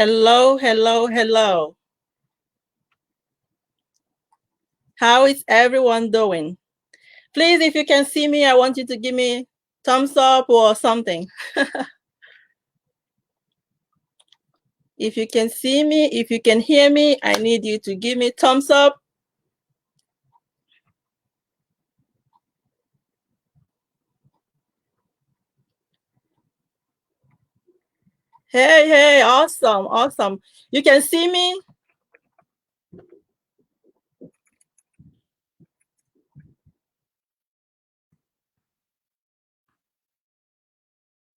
Hello, hello, hello. How is everyone doing? Please, if you can see me, I want you to give me thumbs up or something. If you can see me, if you can hear me, I need you to give me thumbs up. Hey, hey, awesome, awesome. You can see me?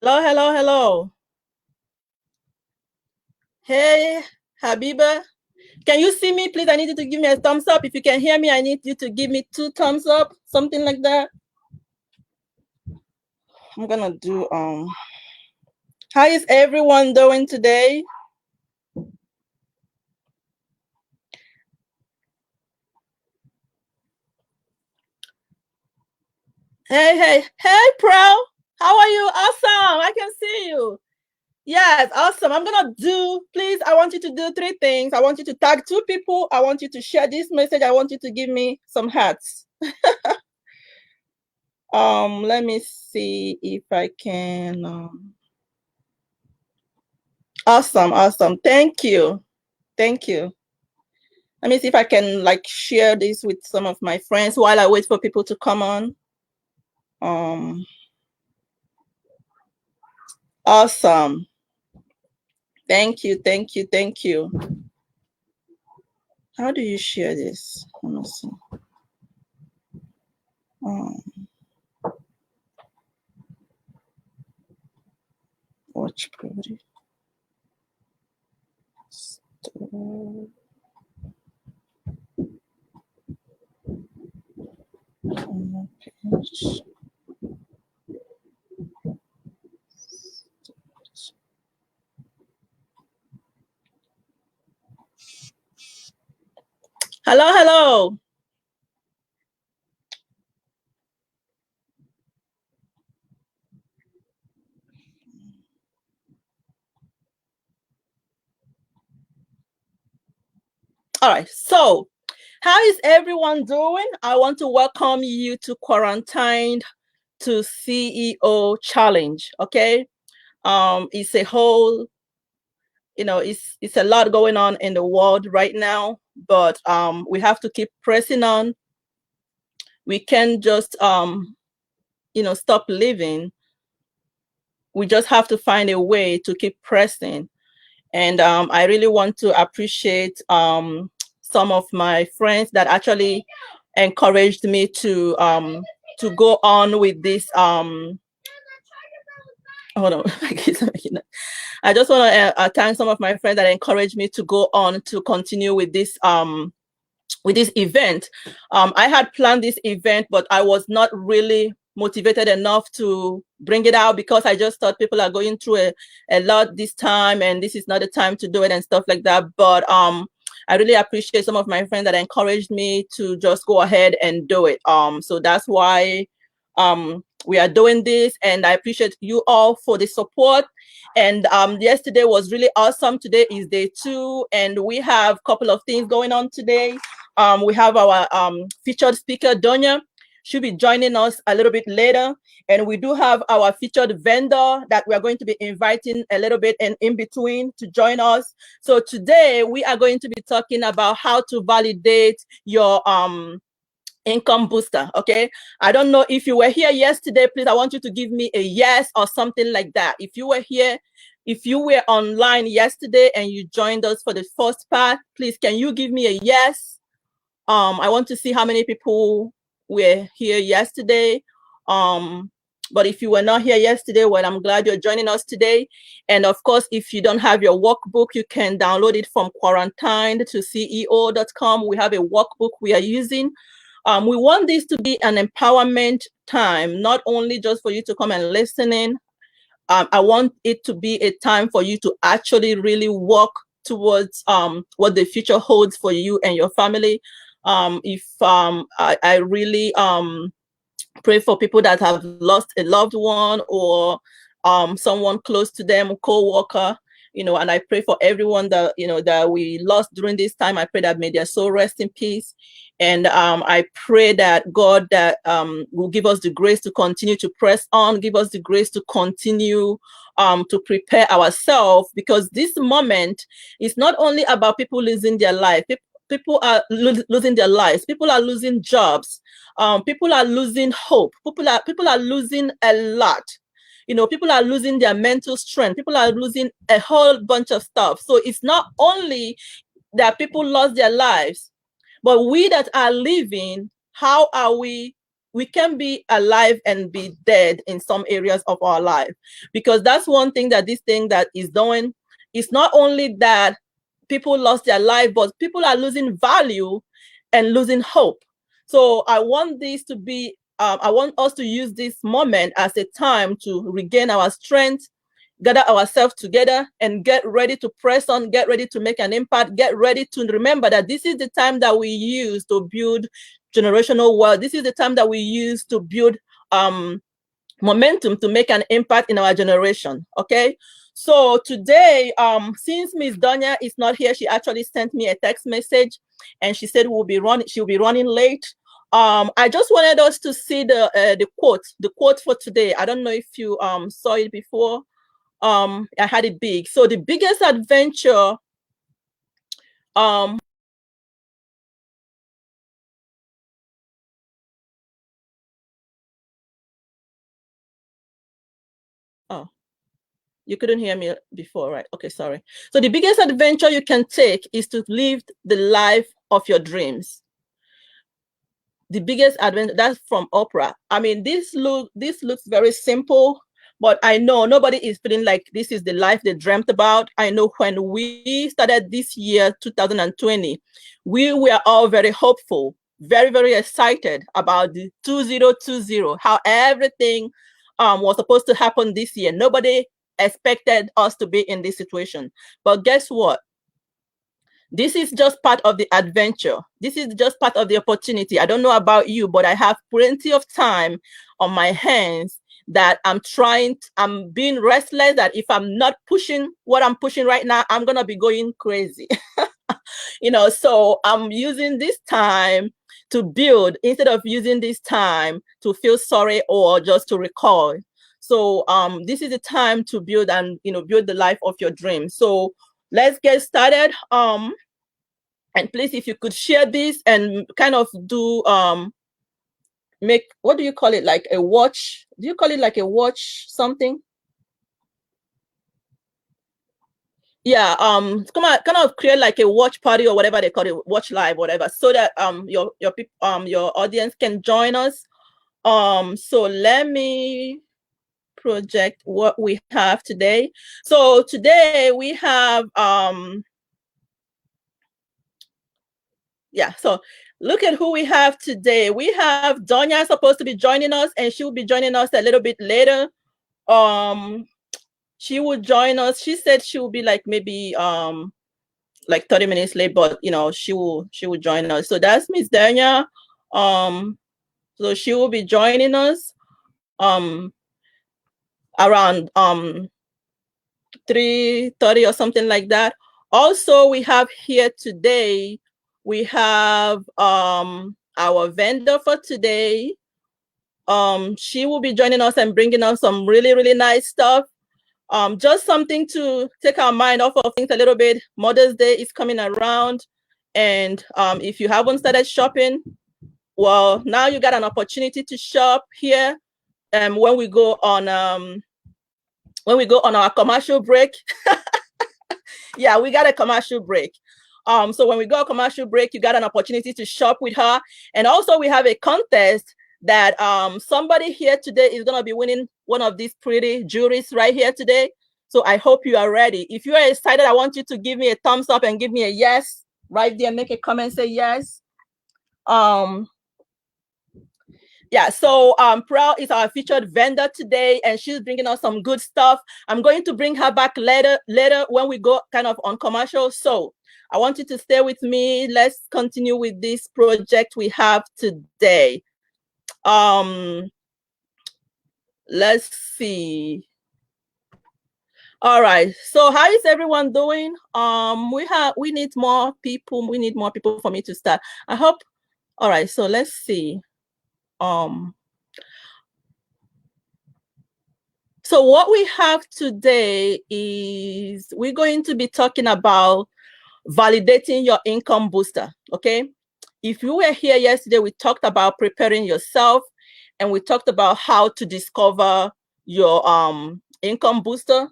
Hello, hello, hello. Hey, Habiba. Can you see me, please? I need you to give me a thumbs up. If you can hear me, I need you to give me 2 thumbs up, something like that. I'm gonna do, how is everyone doing today? Hey, hey, hey, Pro. How are you? Awesome. I can see you. Yes, awesome. I'm going to do, please, I want you to do 3 things. I want you to tag 2 people. I want you to share this message. I want you to give me some hearts. Let me see if I can. Awesome, awesome. Thank you. Thank you. Let me see if I can like share this with some of my friends while I wait for people to come on. Awesome. Thank you, thank you, thank you. How do you share this? Let me see. Watch party. On my page. Hello, hello. All right, so how is everyone doing? I want to welcome you to Quarantined to CEO Challenge, okay? It's a whole, it's a lot going on in the world right now, but we have to keep pressing on. We can't just, stop living. We just have to find a way to keep pressing. And I really want to appreciate some of my friends that actually encouraged me to go on with this. Hold on. I just want to thank some of my friends that encouraged me to go on to continue with this event. I had planned this event, but I was not really motivated enough to bring it out because I just thought people are going through a lot this time and this is not the time to do it and stuff like that. But I really appreciate some of my friends that encouraged me to just go ahead and do it. So that's why we are doing this, and I appreciate you all for the support. And yesterday was really awesome. Today is day 2, and we have a couple of things going on today. We have our featured speaker, Donya. She'll be joining us a little bit later. And we do have our featured vendor that we are going to be inviting a little bit and in between to join us. So today we are going to be talking about how to validate your income booster. Okay, I don't know if you were here yesterday. Please, I want you to give me a yes or something like that. If you were here, if you were online yesterday and you joined us for the first part, please, can you give me a yes? I want to see how many people were here yesterday. But if you were not here yesterday, well, I'm glad you're joining us today. And of course, if you don't have your workbook, you can download it from quarantined to CEO.com. We have a workbook we are using. We want this to be an empowerment time, not only just for you to come and listen in. I want it to be a time for you to actually really work towards what the future holds for you and your family. I really pray for people that have lost a loved one or someone close to them, co-worker. and I pray for everyone that, that we lost during this time. I pray that may their soul rest in peace. And I pray that God that will give us the grace to continue to press on, give us the grace to continue to prepare ourselves, because this moment is not only about people losing their life. People are losing their lives. People are losing jobs. People are losing hope. People are losing a lot. People are losing their mental strength. People are losing a whole bunch of stuff. So it's not only that people lost their lives, but we that are living, how are we? We can be alive and be dead in some areas of our life, because that's one thing that this thing that is doing. It's not only that people lost their life, but people are losing value and losing hope. So I want this to be, I want us to use this moment as a time to regain our strength, gather ourselves together, and get ready to press on, get ready to make an impact, get ready to remember that this is the time that we use to build generational wealth. This is the time that we use to build momentum to make an impact in our generation. Okay. So today, since Miss Donya is not here, she actually sent me a text message and she said she'll be running late. I just wanted us to see the quote for today. I don't know if you saw it before. I had it big. So the biggest adventure oh, you couldn't hear me before, right? Okay, sorry. So the biggest adventure you can take is to live the life of your dreams. The biggest adventure, that's from Oprah. I mean, this looks very simple, but I know nobody is feeling like this is the life they dreamt about. I know when we started this year, 2020, we were all very hopeful, very, very excited about the 2020, how everything was supposed to happen this year. Nobody expected us to be in this situation. But guess what? This is just part of the adventure. This is just part of the opportunity. I don't know about you, but I have plenty of time on my hands that I'm being restless, that if I'm not pushing what I'm pushing right now, I'm going to be going crazy. So I'm using this time to build instead of using this time to feel sorry or just to recall. So this is the time to build and, build the life of your dreams. So let's get started. And please, if you could share this and kind of do make, what do you call it, like a watch? Do you call it like a watch something? Yeah, kind of create like a watch party or whatever they call it, watch live, whatever, so that your people your audience can join us. So let me project what we have today. So today we have yeah, so look at who we have today. We have Donya supposed to be joining us, and she will be joining us a little bit later. She will join us. She said she will be like maybe like 30 minutes late, but she will join us. So that's Miss Donya. So she will be joining us around 3:30 or something like that. Also, we have here today, we have our vendor for today. She will be joining us and bringing us some really, really nice stuff. Just something to take our mind off of things a little bit. Mother's Day is coming around, and if you haven't started shopping, well, now you got an opportunity to shop here. When we go on our commercial break. Yeah, we got a commercial break. So when we go commercial break, you got an opportunity to shop with her. And also we have a contest that somebody here today is going to be winning one of these pretty jewelries right here today. So I hope you are ready. If you are excited, I want you to give me a thumbs up and give me a yes right there. Make a comment, say yes. Yeah, so Pearl is our featured vendor today, and she's bringing us some good stuff. I'm going to bring her back later when we go kind of on commercial. So I want you to stay with me. Let's continue with this project we have today. Let's see. All right. So how is everyone doing? We need more people. We need more people for me to start. I hope. All right. So let's see. So what we have today is we're going to be talking about validating your income booster. Okay. If you were here yesterday, we talked about preparing yourself, and we talked about how to discover your income booster.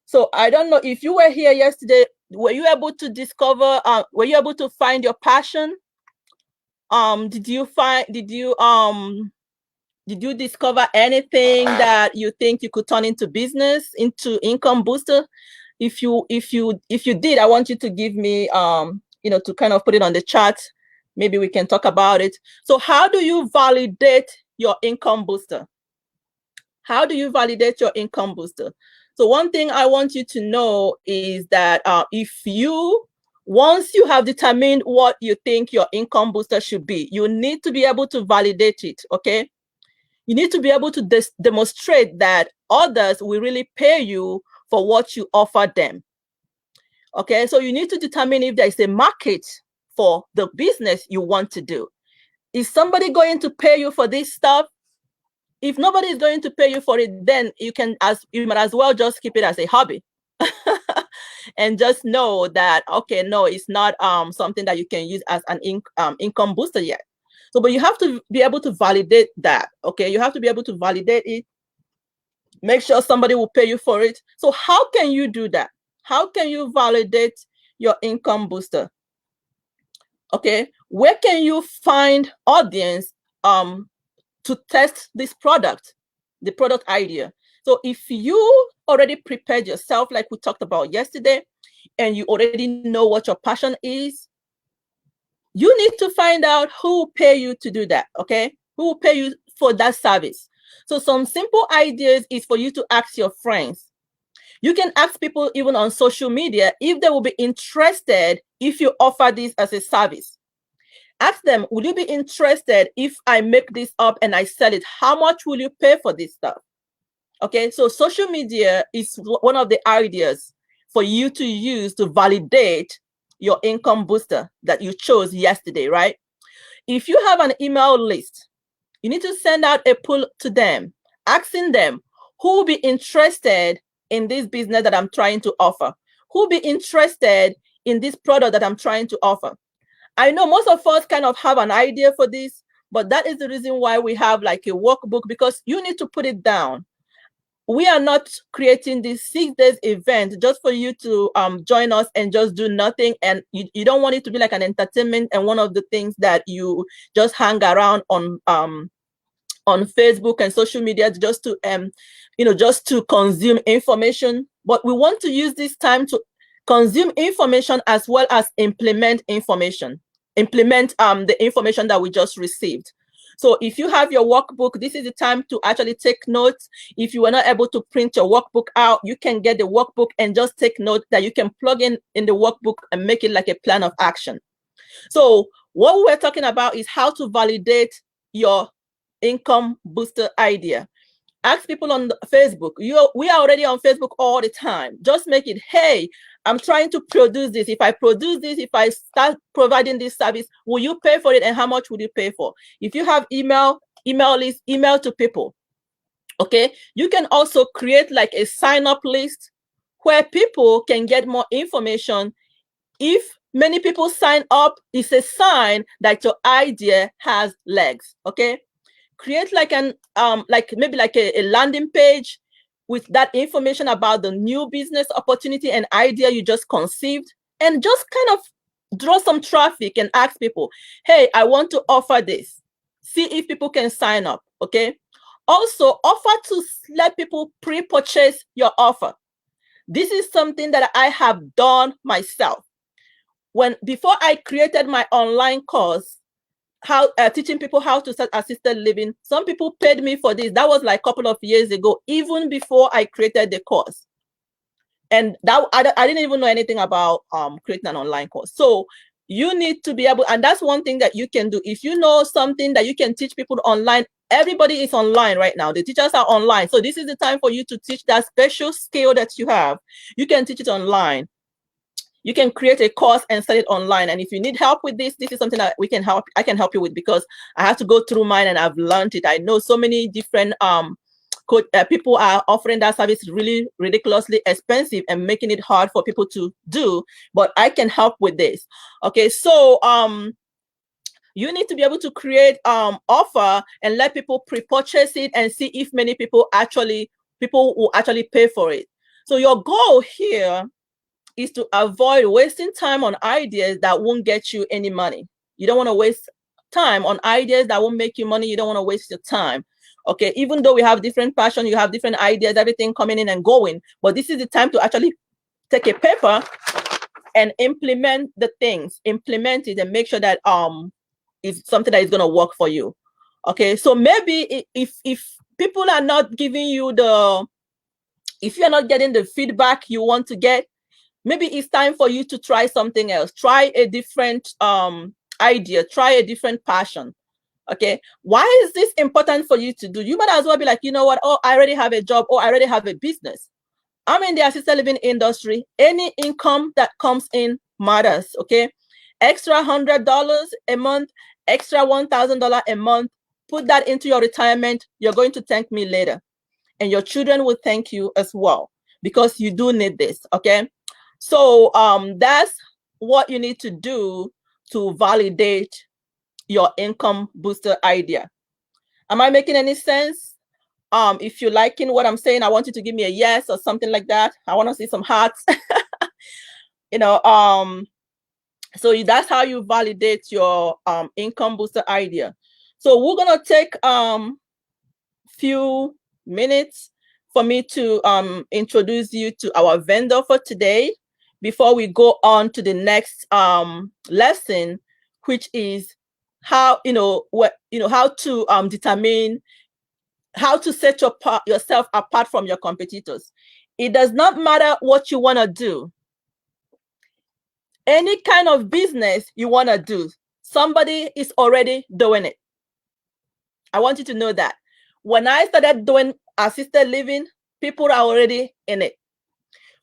So I don't know if you were here yesterday, were you able to discover, were you able to find your passion? Did you discover anything that you think you could turn into business, into income booster? If you did, I want you to give me to kind of put it on the chat. Maybe we can talk about it. So how do you validate your income booster? How do you validate your income booster? So one thing I want you to know is that once you have determined what you think your income booster should be, you need to be able to validate it, okay? You need to be able to demonstrate that others will really pay you for what you offer them. Okay, so you need to determine if there is a market for the business you want to do. Is somebody going to pay you for this stuff? If nobody is going to pay you for it, then you might as well just keep it as a hobby. And just know that, okay, no, it's not something that you can use as an income booster yet. So, but you have to be able to validate that, okay? You have to be able to validate it, make sure somebody will pay you for it. So how can you do that? How can you validate your income booster? Okay, where can you find audience to test this product, the product idea? So if you already prepared yourself, like we talked about yesterday, and you already know what your passion is, you need to find out who will pay you to do that, okay? Who will pay you for that service? So some simple ideas is for you to ask your friends. You can ask people even on social media if they will be interested if you offer this as a service. Ask them, will you be interested if I make this up and I sell it? How much will you pay for this stuff? Okay, so social media is one of the ideas for you to use to validate your income booster that you chose yesterday, right? If you have an email list, you need to send out a pull to them, asking them who will be interested in this business that I'm trying to offer, who will be interested in this product that I'm trying to offer. I know most of us kind of have an idea for this, but that is the reason why we have like a workbook, because you need to put it down. We are not creating this 6 days event just for you to join us and just do nothing. And you don't want it to be like an entertainment and one of the things that you just hang around on Facebook and social media just to just to consume information. But we want to use this time to consume information as well as implement information, the information that we just received. So if you have your workbook, this is the time to actually take notes. If you were not able to print your workbook out, you can get the workbook and just take note that you can plug in the workbook and make it like a plan of action. So what we're talking about is how to validate your income booster idea. Ask people on Facebook. We are already on Facebook all the time. Just make it, hey, I'm trying to produce this. If I produce this, if I start providing this service, will you pay for it? And how much would you pay for? If you have email list, email to people. Okay. You can also create like a sign-up list where people can get more information. If many people sign up, it's a sign that your idea has legs. Okay. Create like an maybe like a landing page with that information about the new business opportunity and idea you just conceived, and just kind of draw some traffic and ask people, hey, I want to offer this. See if people can sign up. Okay. Also offer to let people pre-purchase your offer. This is something that I have done myself. Before I created my online course, teaching people how to start assisted living, some people paid me for this. That was like a couple of years ago, even before I created the course. And that I didn't even know anything about creating an online course. So you need to be able, and that's one thing that you can do. If you know something that you can teach people online, everybody is online right now. The teachers are online. So this is the time for you to teach that special skill that you have. You can teach it online. You can create a course and sell it online. And if you need help with this, this is something that I can help you with, because I have to go through mine and I've learned it. I know so many different people are offering that service really ridiculously expensive and making it hard for people to do, but I can help with this. Okay, so you need to be able to create offer and let people pre-purchase it and see if many people will actually pay for it. So your goal here is to avoid wasting time on ideas that won't get you any money. You don't want to waste time on ideas that won't make you money. You don't want to waste your time. Okay, even though we have different passion, you have different ideas, everything coming in and going, but this is the time to actually take a paper and implement the things, implement it, and make sure that it's something that is going to work for you. Okay, so maybe if people are not giving you if you're not getting the feedback you want to get, maybe it's time for you to try something else. Try a different idea, try a different passion. Okay, why is this important for you to do? You might as well be like, you know what, oh, I already have a job, or I already have a business. I'm in the assisted living industry. Any income that comes in matters. Okay, extra $100 a month, extra $1,000 a month, put that into your retirement. You're going to thank me later, and your children will thank you as well, because you do need this. Okay, so that's what you need to do to validate your income booster idea. Am I making any sense? If you're liking what I'm saying, I want you to give me a yes or something like that. I want to see some hearts. So that's how you validate your income booster idea. So we're gonna take few minutes for me to introduce you to our vendor for today before we go on to the next lesson, which is how how to determine how to set yourself apart from your competitors. It does not matter what you want to do. Any kind of business you want to do, somebody is already doing it. I want you to know that. When I started doing assisted living, people are already in it.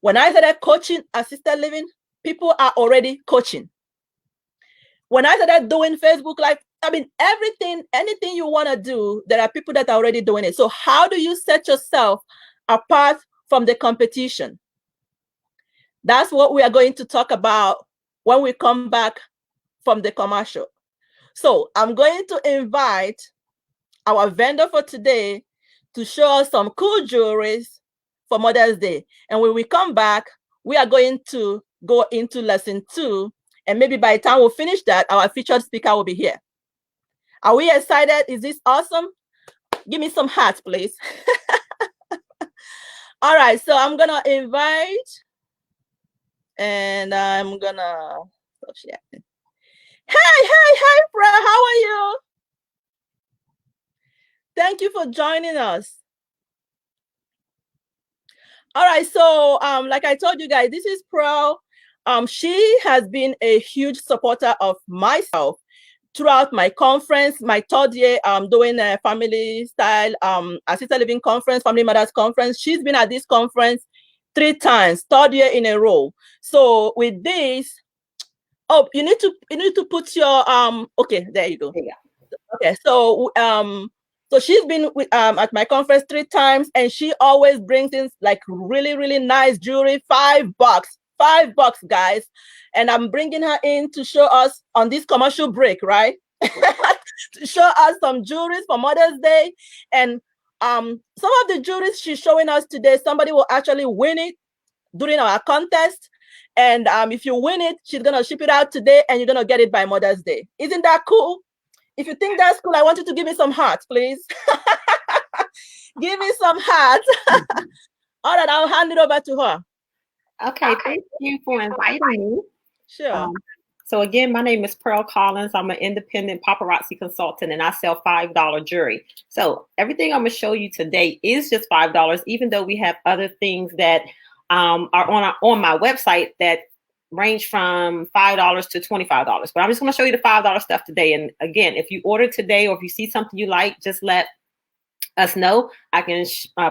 When I started coaching assisted living, people are already coaching. When I started doing Facebook Live, I mean, anything you want to do, there are people that are already doing it. So how do you set yourself apart from the competition? That's what we are going to talk about when we come back from the commercial. So I'm going to invite our vendor for today to show us some cool jewelries for Mother's Day. And when we come back, we are going to go into lesson 2. And maybe by the time we finish that, our featured speaker will be here. Are we excited? Is this awesome? Give me some hearts, please. All right, so I'm gonna invite, and I'm gonna stop sharing. Hey, Fred, how are you? Thank you for joining us. All right, so like I told you guys, this is Pro. She has been a huge supporter of myself throughout my conference, my 3rd year doing a family style assisted living conference, family matters conference. She's been at this conference 3 times, 3rd year in a row. So with this, oh, you need to put your okay, there you go. Yeah. Okay, so so she's been at my conference 3 times, and she always brings in like really nice jewelry, $5, $5, guys. And I'm bringing her in to show us on this commercial break, right? To show us some jewelry for Mother's Day. And some of the jewelry she's showing us today, somebody will actually win it during our contest. And if you win it, she's gonna ship it out today, and you're gonna get it by Mother's Day. Isn't that cool? If you think that's cool, I want you to give me some hearts, please. Give me some hearts. All right, I'll hand it over to her. Okay, thank you for inviting me. Sure. So again, my name is Pearl Collins. I'm an independent paparazzi consultant, and I sell $5 jewelry. So everything I'm gonna show you today is just $5, even though we have other things that are on my website that range from $5 to $25. But I'm just going to show you the $5 stuff today. And again, if you order today or if you see something you like, just let us know. I can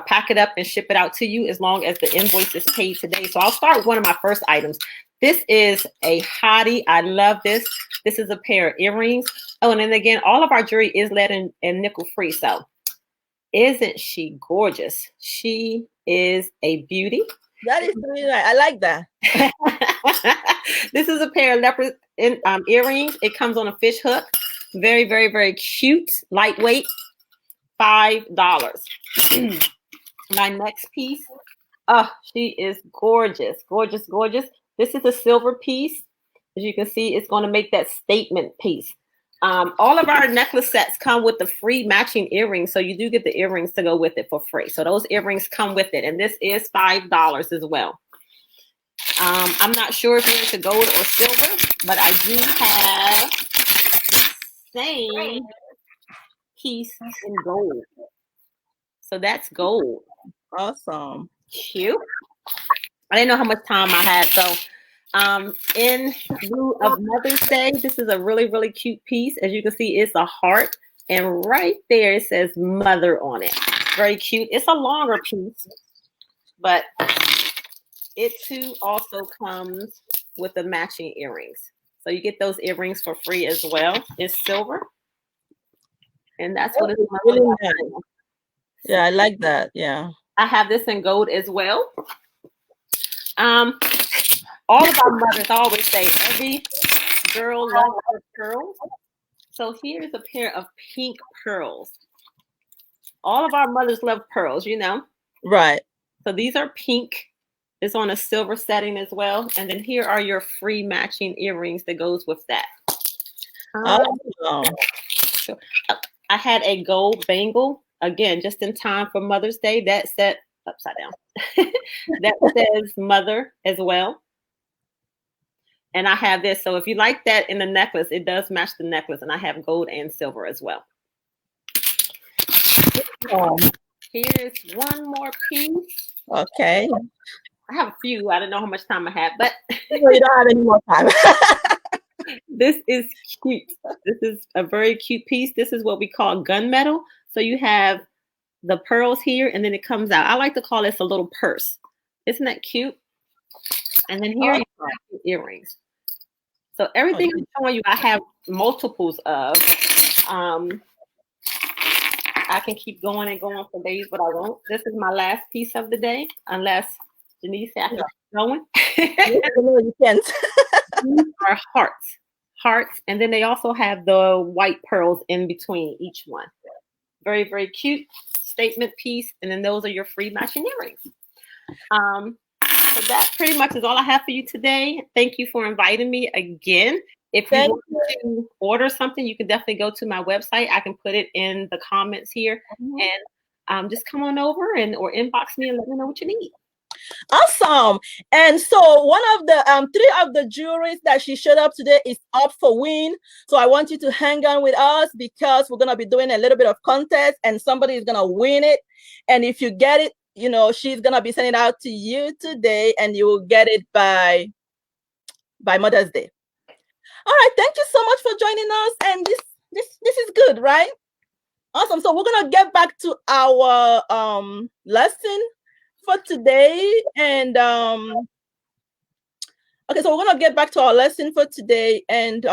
pack it up and ship it out to you as long as the invoice is paid today. So I'll start with one of my first items. This is a hottie. I love this. This is a pair of earrings. Oh, and then again, all of our jewelry is lead and nickel free. So isn't she gorgeous? She is a beauty. That is really nice. I like that. This is a pair of leopard earrings. It comes on a fish hook. Very, very, very cute. Lightweight. $5. My next piece. Oh, she is gorgeous. Gorgeous, gorgeous. This is a silver piece. As you can see, it's going to make that statement piece. All of our necklace sets come with the free matching earrings. So you do get the earrings to go with it for free. So those earrings come with it. And this is $5 as well. I'm not sure if you're into gold or silver, but I do have the same piece in gold. So that's gold. Awesome. Cute. I didn't know how much time I had. So in lieu of Mother's Day, this is a really, really cute piece. As you can see, it's a heart. And right there, it says mother on it. Very cute. It's a longer piece, but it too also comes with the matching earrings. So you get those earrings for free as well. It's silver. And that's what it's really nice. Yeah, I like that. Yeah. I have this in gold as well. All of our mothers always say every girl loves her pearls. So here's a pair of pink pearls. All of our mothers love pearls, you know. Right. So these are pink. It's on a silver setting as well. And then here are your free matching earrings that goes with that. So I had a gold bangle. Again, just in time for Mother's Day. That set upside down. That says mother as well. And I have this. So if you like that in the necklace, it does match the necklace. And I have gold and silver as well. Here's one more piece. Okay. I have a few. I don't know how much time I have, but you don't have any more time. This is cute. This is a very cute piece. This is what we call gunmetal. So you have the pearls here, and then it comes out. I like to call this a little purse. Isn't that cute? And then here you have the earrings. So everything I'm showing you, I have multiples of. I can keep going and going for days, but I won't. This is my last piece of the day, unless Denise said I can keep going. No, you can't. These are hearts. Hearts. And then they also have the white pearls in between each one. Very, very cute statement piece. And then those are your free matching earrings. So that pretty much is all I have for you today. Thank you for inviting me again. If you want to order something, you can definitely go to my website. I can put it in the comments here. And just come on over or inbox me and let me know what you need. Awesome. And so one of the 3 of the jewelries that she showed up today is up for win. So I want you to hang on with us because we're going to be doing a little bit of contest and somebody is going to win it. And if you get it, you know, she's going to be sending it out to you today and you will get it by Mother's Day. All right. Thank you so much for joining us. And this is good, right? Awesome. So we're going to get back to our lesson for today. And okay, so we're gonna get back to our lesson for today. And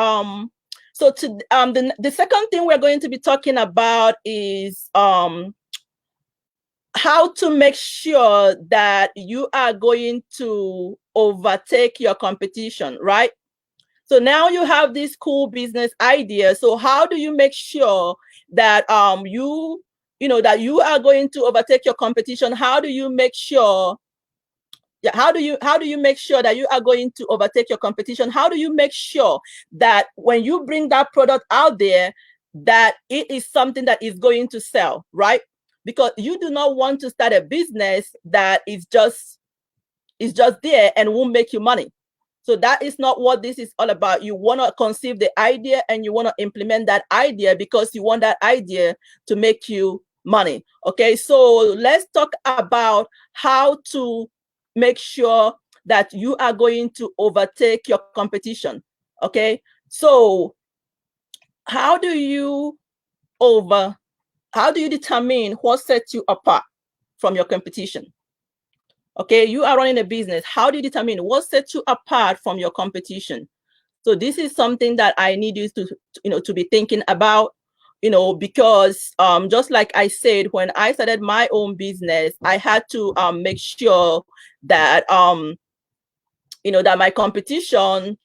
so to the second thing we're going to be talking about is how to make sure that you are going to overtake your competition, right? So now you have this cool business idea. So how do you make sure that you know that you are going to overtake your competition? How do you make sure? Yeah, how do you make sure that you are going to overtake your competition? How do you make sure that when you bring that product out there, that it is something that is going to sell, right? Because you do not want to start a business that is just there and won't make you money. So that is not what this is all about. You want to conceive the idea and you want to implement that idea because you want that idea to make you money. Okay, so let's talk about how to make sure that you are going to overtake your competition. Okay, so how do you determine what sets you apart from your competition? Okay, you are running a business. How do you determine what sets you apart from your competition? So this is something that I need you to be thinking about, because just like I said, when I started my own business, I had to make sure that that my competition,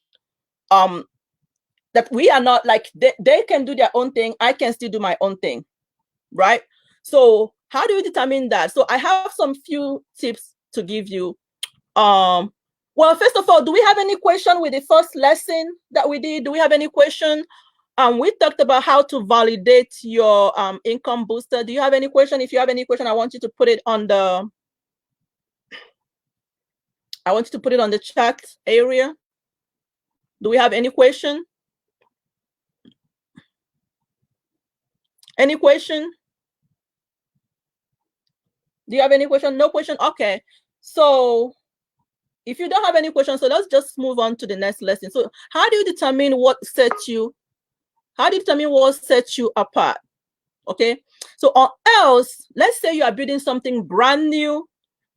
that we are not like they can do their own thing, I can still do my own thing, right? So how do you determine that? So I have some few tips to give you. Well, first of all, do we have any question with the first lesson that we did? Do we have any question? We talked about how to validate your income booster. Do you have any question? If you have any question, I want you to put it on the chat area. Do we have any question? Any question? Do you have any question? No question? Okay. So if you don't have any questions, so let's just move on to the next lesson. So how do you determine what sets you apart? Okay. So or else, let's say you are building something brand new.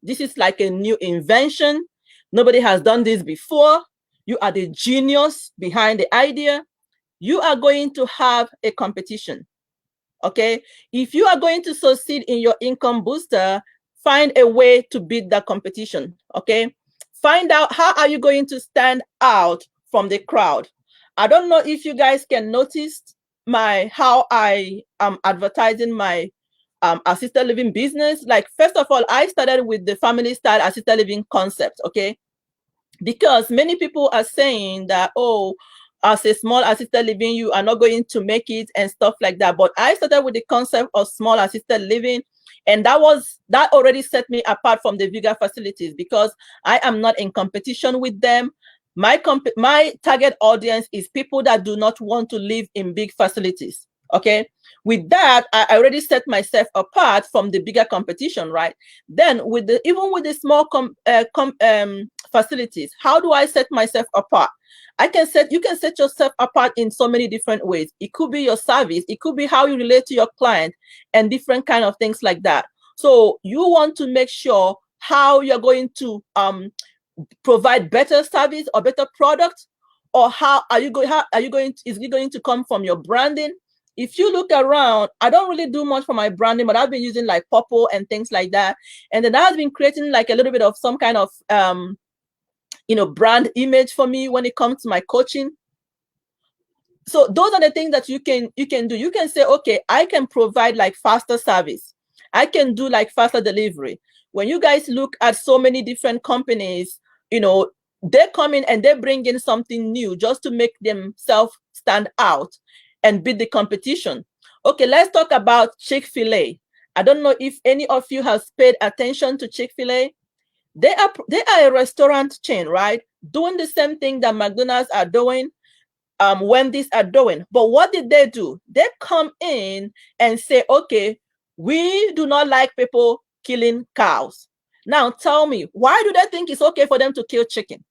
This is like a new invention. Nobody has done this before. You are the genius behind the idea. You are going to have a competition. Okay. If you are going to succeed in your income booster, find a way to beat that competition. Okay. Find out how are you going to stand out from the crowd. I don't know if you guys can notice how I am advertising my assisted living business. Like, first of all, I started with the family style assisted living concept. Okay. Because many people are saying that, oh, as a small assisted living, you are not going to make it and stuff like that. But I started with the concept of small assisted living, and that already set me apart from the bigger facilities because I am not in competition with them. My target audience is people that do not want to live in big facilities. Okay. With that, I already set myself apart from the bigger competition, right? Then even with the small facilities, how do I set myself apart? You can set yourself apart in so many different ways. It could be your service, it could be how you relate to your client, and different kind of things like that. So you want to make sure how you're going to provide better service or better product, or is it going to come from your branding? If you look around, I don't really do much for my branding, but I've been using like Purple and things like that. And then that has been creating like a little bit of some kind of, brand image for me when it comes to my coaching. So those are the things that you can do. You can say, okay, I can provide like faster service. I can do like faster delivery. When you guys look at so many different companies, they come in and they bring in something new just to make themselves stand out and beat the competition. Okay, let's talk about Chick-fil-A. I don't know if any of you has paid attention to Chick-fil-A. They are a restaurant chain, right? Doing the same thing that McDonald's are doing, Wendy's are doing. But what did they do? They come in and say, okay, we do not like people killing cows. Now tell me, why do they think it's okay for them to kill chicken?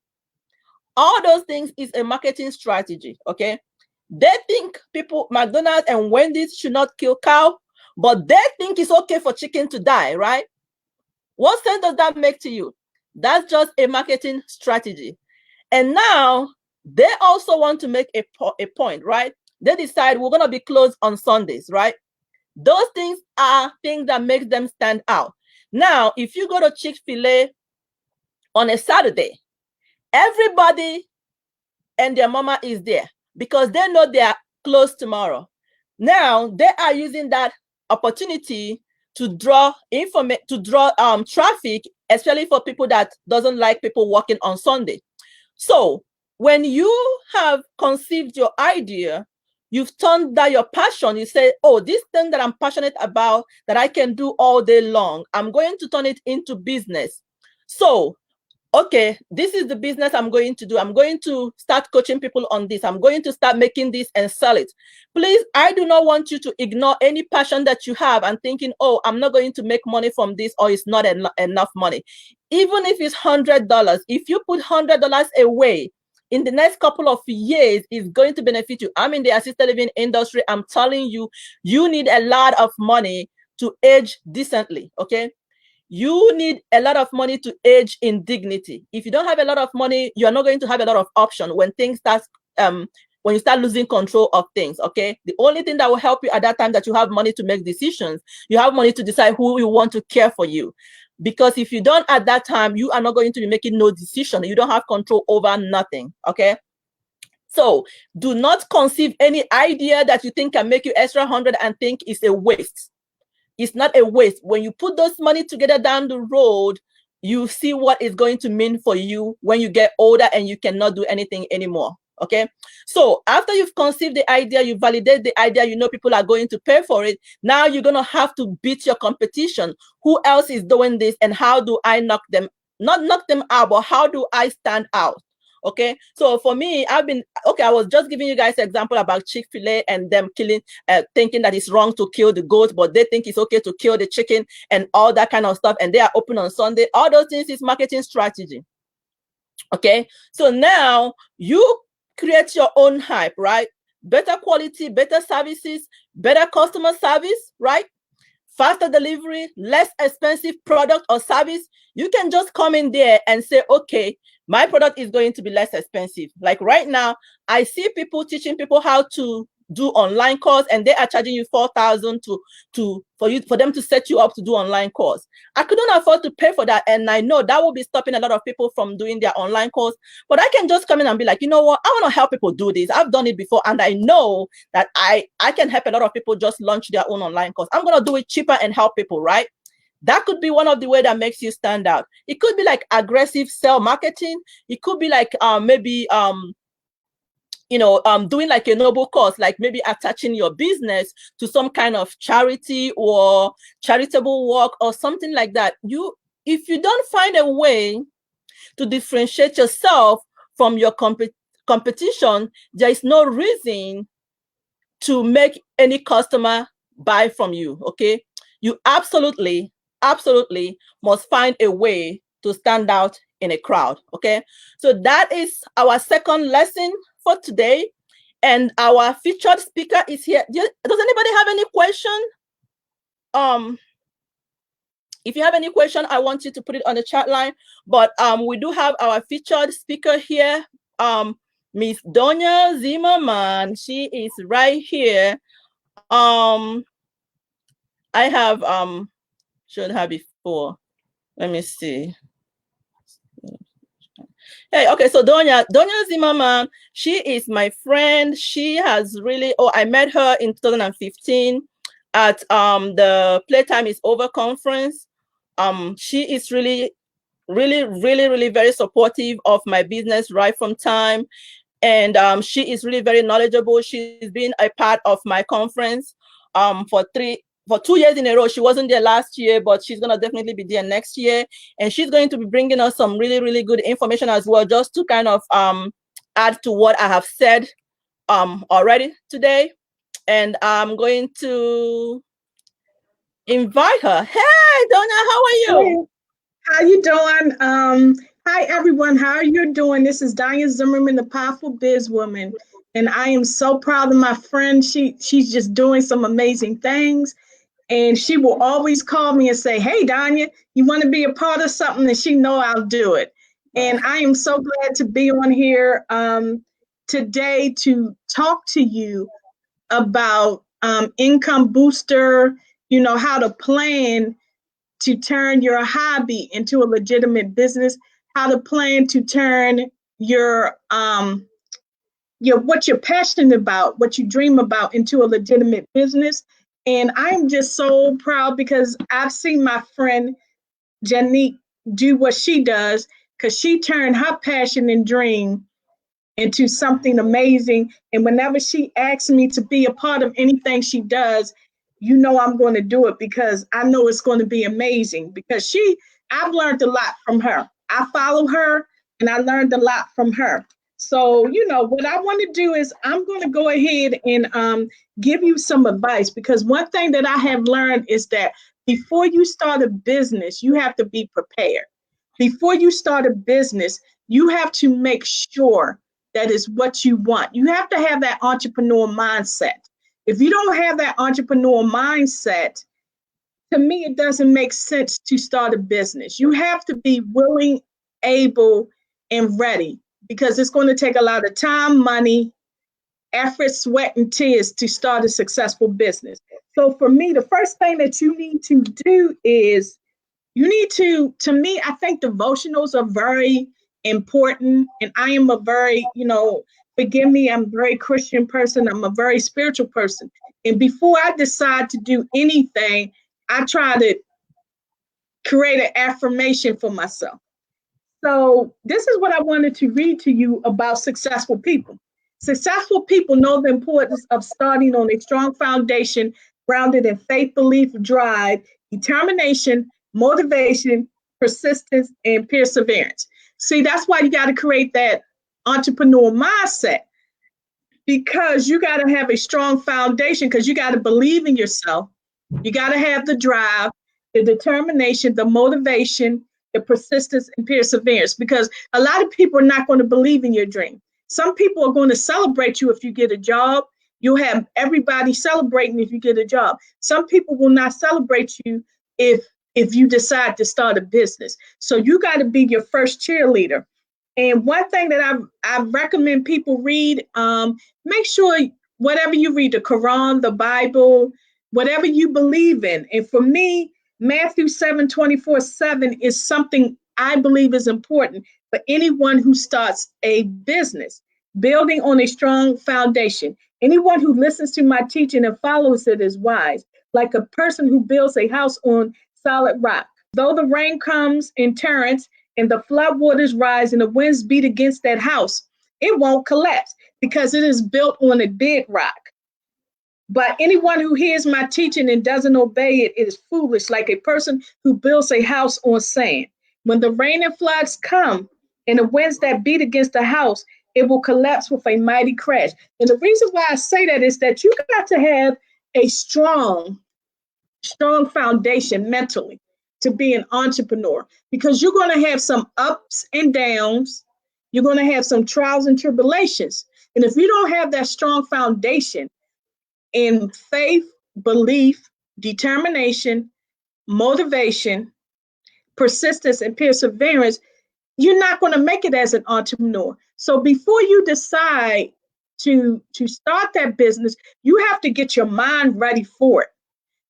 All those things is a marketing strategy, okay? They think McDonald's and Wendy's should not kill cow, but they think it's okay for chicken to die, right? What sense does that make to you? That's just a marketing strategy. And now they also want to make a point, right? They decide we're going to be closed on Sundays, right? Those things are things that make them stand out. Now, if you go to Chick-fil-A on a Saturday, everybody and their mama is there because they know they are closed tomorrow. Now they are using that opportunity to draw traffic, especially for people that doesn't like people working on Sunday. So when you have conceived your idea, you've turned that your passion. You say, oh, this thing that I'm passionate about that I can do all day long, I'm going to turn it into business. So okay, this is the business I'm going to do. I'm going to start coaching people on this. I'm going to start making this and sell it. Please, I do not want you to ignore any passion that you have and thinking, oh, I'm not going to make money from this, or it's not enough money. Even if it's $100, if you put $100 away, in the next couple of years, it's going to benefit you. I'm in the assisted living industry. I'm telling you, you need a lot of money to age decently, okay? You need a lot of money to age in dignity. If you don't have a lot of money, you're not going to have a lot of option when things start, when you start losing control of things, okay? The only thing that will help you at that time that you have money to make decisions, you have money to decide who you want to care for you. Because if you don't at that time, you are not going to be making no decision. You don't have control over nothing, okay? So do not conceive any idea that you think can make you extra 100 and think it's a waste. It's not a waste. When you put those money together down the road, you see what it's going to mean for you when you get older and you cannot do anything anymore. Okay. So after you've conceived the idea, you validate the idea, you know people are going to pay for it. Now you're going to have to beat your competition. Who else is doing this and how do I knock them, not knock them out, but how do I stand out? Okay, so for me, I was just giving you guys an example about Chick-fil-A and them killing, thinking that it's wrong to kill the goat, but they think it's okay to kill the chicken and all that kind of stuff, and they are open on Sunday. All those things is marketing strategy. Okay, so now you create your own hype, right? Better quality, better services, better customer service, right? Faster delivery, less expensive product or service. You can just come in there and say, okay, my product is going to be less expensive. Like right now, I see people teaching people how to do online course, and they are charging you $4,000 for them to set you up to do online course. I couldn't afford to pay for that, and I know that will be stopping a lot of people from doing their online course. But I can just come in and be like, you know what, I want to help people do this. I've done it before, and I know that I can help a lot of people just launch their own online course. I'm going to do it cheaper and help people, right? That could be one of the ways that makes you stand out. It could be like aggressive sell marketing. It could be like maybe doing like a noble cause, like maybe attaching your business to some kind of charity or charitable work or something like that. If you don't find a way to differentiate yourself from your competition, there is no reason to make any customer buy from you, okay? You absolutely must find a way to stand out in a crowd, okay? So that is our second lesson for today. And our featured speaker is here. Does anybody have any question? If you have any question, I want you to put it on the chat line. But we do have our featured speaker here, Miss Donya Zimmerman. She is right here. I have should have before. Let me see. Hey, okay, so Donya Zimmerman, she is my friend. She has really, I met her in 2015 at the Playtime is Over conference. She is really very supportive of my business right from time. And she is really very knowledgeable. She's been a part of my conference for 2 years in a row. She wasn't there last year, but she's going to definitely be there next year. And she's going to be bringing us some really good information as well, just to kind of add to what I have said already today. And I'm going to invite her. Hey, Donna, how are you? Hey, how you doing? Hi, everyone. How are you doing? This is Diane Zimmerman, the Powerful Biz Woman. And I am so proud of my friend. She's just doing some amazing things. And she will always call me and say, hey, Danya, you want to be a part of something? And she know I'll do it. And I am so glad to be on here today to talk to you about income booster, how to plan to turn your hobby into a legitimate business, how to plan to turn your what you're passionate about, what you dream about into a legitimate business. And I'm just so proud because I've seen my friend Janique do what she does, because she turned her passion and dream into something amazing. And whenever she asks me to be a part of anything she does, I'm going to do it, because I know it's going to be amazing, because I've learned a lot from her. I follow her and I learned a lot from her. So, what I want to do is I'm going to go ahead and give you some advice, because one thing that I have learned is that before you start a business, you have to be prepared. Before you start a business, you have to make sure that is what you want. You have to have that entrepreneur mindset. If you don't have that entrepreneur mindset, to me, it doesn't make sense to start a business. You have to be willing, able, and ready, because it's going to take a lot of time, money, effort, sweat, and tears to start a successful business. So for me, the first thing that you need to do is you need to me, I think devotionals are very important. And I am a very, forgive me, I'm a very Christian person. I'm a very spiritual person. And before I decide to do anything, I try to create an affirmation for myself. So this is what I wanted to read to you about successful people. Successful people know the importance of starting on a strong foundation grounded in faith, belief, drive, determination, motivation, persistence, and perseverance. See, that's why you got to create that entrepreneur mindset, because you got to have a strong foundation, because you got to believe in yourself. You got to have the drive, the determination, the motivation, the persistence, and perseverance, because a lot of people are not going to believe in your dream. Some people are going to celebrate you if you get a job. You'll have everybody celebrating if you get a job. Some people will not celebrate you if you decide to start a business. So you got to be your first cheerleader. And one thing that I recommend people read, make sure whatever you read, the Quran, the Bible, whatever you believe in. And for me, Matthew 7:24-7 is something I believe is important for anyone who starts a business, building on a strong foundation. Anyone who listens to my teaching and follows it is wise, like a person who builds a house on solid rock. Though the rain comes in torrents and the flood waters rise and the winds beat against that house, it won't collapse because it is built on a bedrock. But anyone who hears my teaching and doesn't obey it is foolish, like a person who builds a house on sand. When the rain and floods come and the winds that beat against the house, it will collapse with a mighty crash. And the reason why I say that is that you got to have a strong foundation mentally to be an entrepreneur, because you're going to have some ups and downs. You're going to have some trials and tribulations. And if you don't have that strong foundation in faith, belief, determination, motivation, persistence, and perseverance, you're not going to make it as an entrepreneur. So before you decide to start that business, you have to get your mind ready for it.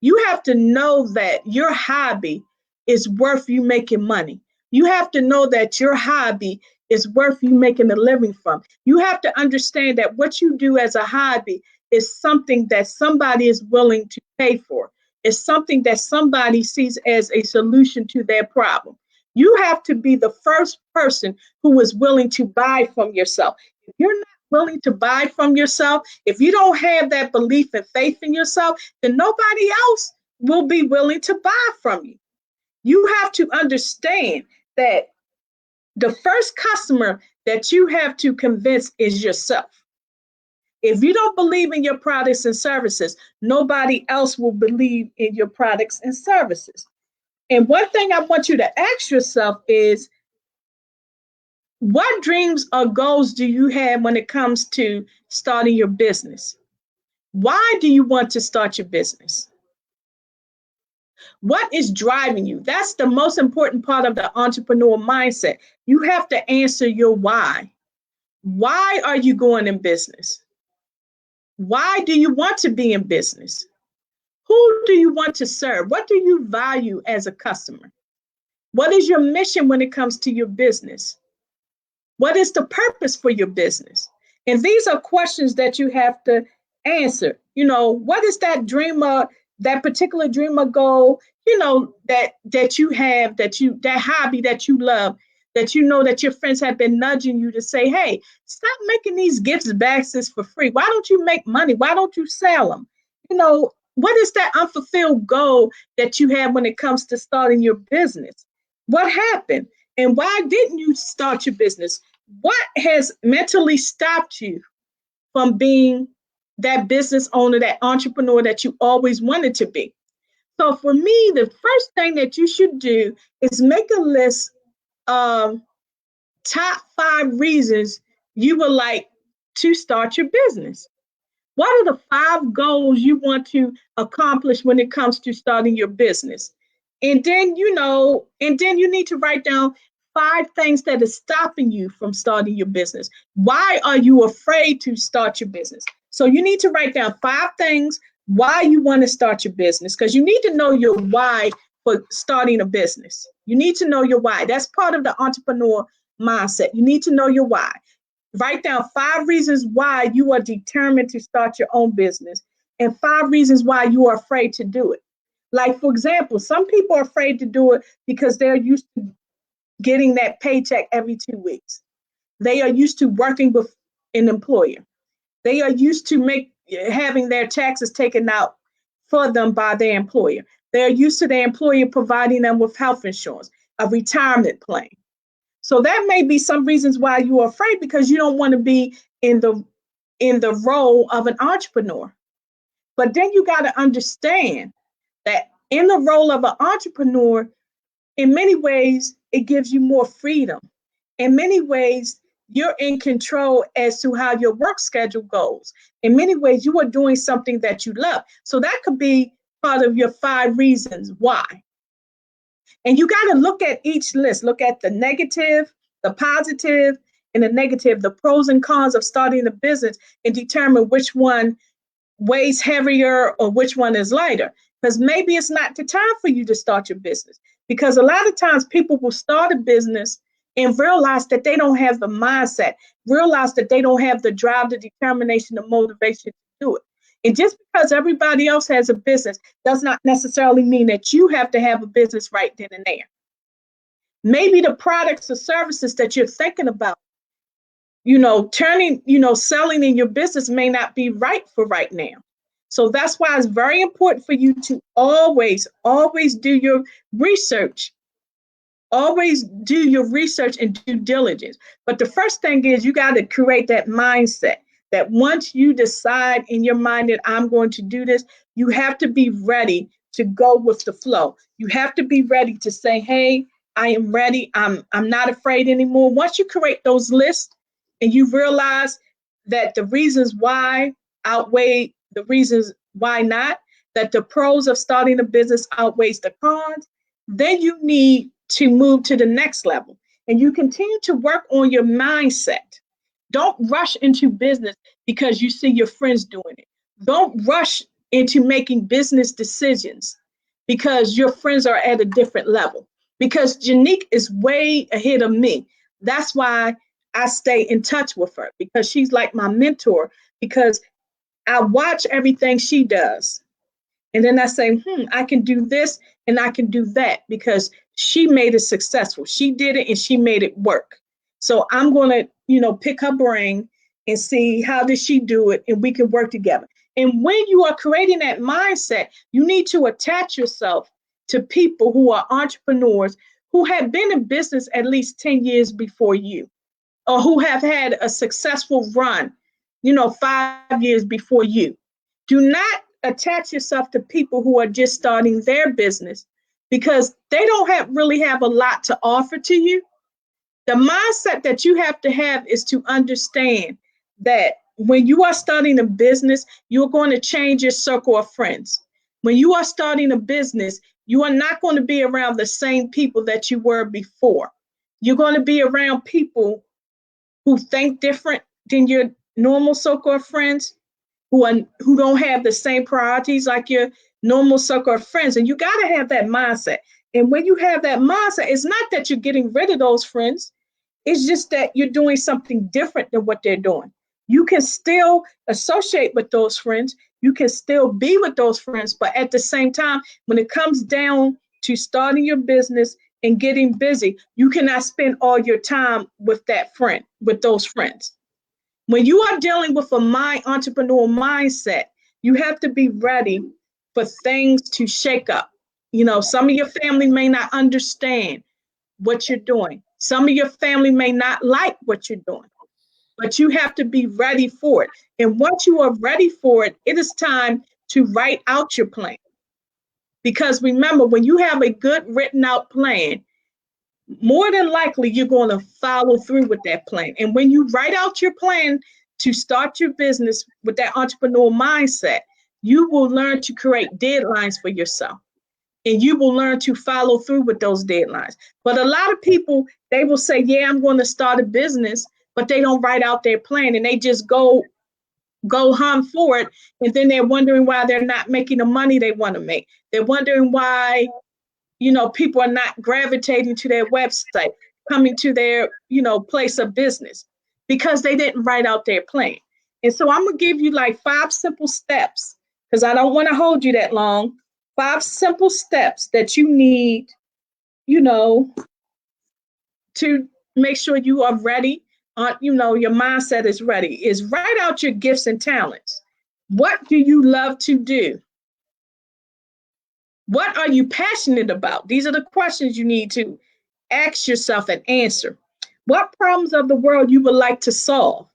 You have to know that your hobby is worth you making money. You have to know that your hobby is worth you making a living from. You have to understand that what you do as a hobby is something that somebody is willing to pay for. It's something that somebody sees as a solution to their problem. You have to be the first person who is willing to buy from yourself. If you're not willing to buy from yourself, if you don't have that belief and faith in yourself, then nobody else will be willing to buy from you. You have to understand that the first customer that you have to convince is yourself. If you don't believe in your products and services, nobody else will believe in your products and services. And one thing I want you to ask yourself is, what dreams or goals do you have when it comes to starting your business? Why do you want to start your business? What is driving you? That's the most important part of the entrepreneur mindset. You have to answer your why. Why are you going in business? Why do you want to be in business? Who do you want to serve? What do you value as a customer? What is your mission when it comes to your business? What is the purpose for your business? And these are questions that you have to answer. What is that dreamer, that particular dreamer goal, that you have, that hobby that you love, that that your friends have been nudging you to say, hey, stop making these gift baskets for free. Why don't you make money? Why don't you sell them? What is that unfulfilled goal that you have when it comes to starting your business? What happened? And why didn't you start your business? What has mentally stopped you from being that business owner, that entrepreneur that you always wanted to be? So for me, the first thing that you should do is make a list of top 5 reasons you would like to start your business. What are the 5 goals you want to accomplish when it comes to starting your business? And then, you need to write down 5 things that are stopping you from starting your business. Why are you afraid to start your business? So you need to write down 5 things why you want to start your business, because you need to know your why for starting a business. You need to know your why. That's part of the entrepreneur mindset. You need to know your why. Write down 5 reasons why you are determined to start your own business and 5 reasons why you are afraid to do it. Like, for example, some people are afraid to do it because they're used to getting that paycheck every 2 weeks. They are used to working with an employer. They are used to having their taxes taken out for them by their employer. They're used to their employer providing them with health insurance, a retirement plan. So that may be some reasons why you are afraid, because you don't want to be in the role of an entrepreneur. But then you got to understand that in the role of an entrepreneur, in many ways, it gives you more freedom. In many ways, you're in control as to how your work schedule goes. In many ways, you are doing something that you love. So that could be part of your 5 reasons why. And you got to look at each list, look at the negative, the positive, and the negative, the pros and cons of starting a business, and determine which one weighs heavier or which one is lighter. Because maybe it's not the time for you to start your business. Because a lot of times people will start a business and realize that they don't have the mindset, realize that they don't have the drive, the determination, the motivation to do it. And just because everybody else has a business does not necessarily mean that you have to have a business right then and there. Maybe the products or services that you're thinking about, selling in your business may not be right for right now. So that's why it's very important for you to always, always do your research. Always do your research and due diligence. But the first thing is you got to create that mindset that once you decide in your mind that I'm going to do this, you have to be ready to go with the flow. You have to be ready to say, hey, I am ready. I'm not afraid anymore. Once you create those lists and you realize that the reasons why outweigh the reasons why not, that the pros of starting a business outweighs the cons, then you need to move to the next level. And you continue to work on your mindset. Don't rush into business because you see your friends doing it. Don't rush into making business decisions because your friends are at a different level. Because Janique is way ahead of me. That's why I stay in touch with her, because she's like my mentor, because I watch everything she does. And then I say, I can do this and I can do that because she made it successful. She did it and she made it work. So I'm going to, pick her brain and see how did she do it, and we can work together. And when you are creating that mindset, you need to attach yourself to people who are entrepreneurs who have been in business at least 10 years before you, or who have had a successful run, 5 years before you. Do not attach yourself to people who are just starting their business, because they don't really have a lot to offer to you. The mindset that you have to have is to understand that when you are starting a business, you're going to change your circle of friends. When you are starting a business, you are not going to be around the same people that you were before. You're going to be around people who think different than your normal circle of friends, who don't have the same priorities like your normal circle of friends. And you got to have that mindset. And when you have that mindset, it's not that you're getting rid of those friends. It's just that you're doing something different than what they're doing. You can still associate with those friends. You can still be with those friends. But at the same time, when it comes down to starting your business and getting busy, you cannot spend all your time with those friends. When you are dealing with a entrepreneurial mindset, you have to be ready for things to shake up. Some of your family may not understand what you're doing. Some of your family may not like what you're doing, but you have to be ready for it. And once you are ready for it, it is time to write out your plan. Because remember, when you have a good written out plan, more than likely you're going to follow through with that plan. And when you write out your plan to start your business with that entrepreneurial mindset, you will learn to create deadlines for yourself. And you will learn to follow through with those deadlines. But a lot of people, they will say, yeah, I'm going to start a business, but they don't write out their plan and they just go hum for it. And then they're wondering why they're not making the money they want to make. They're wondering why, people are not gravitating to their website, coming to their, place of business, because they didn't write out their plan. And so I'm going to give you like 5 simple steps, because I don't want to hold you that long. 5 simple steps that you need, to make sure you are ready, your mindset is ready, is write out your gifts and talents. What do you love to do? What are you passionate about? These are the questions you need to ask yourself and answer. What problems of the world you would like to solve?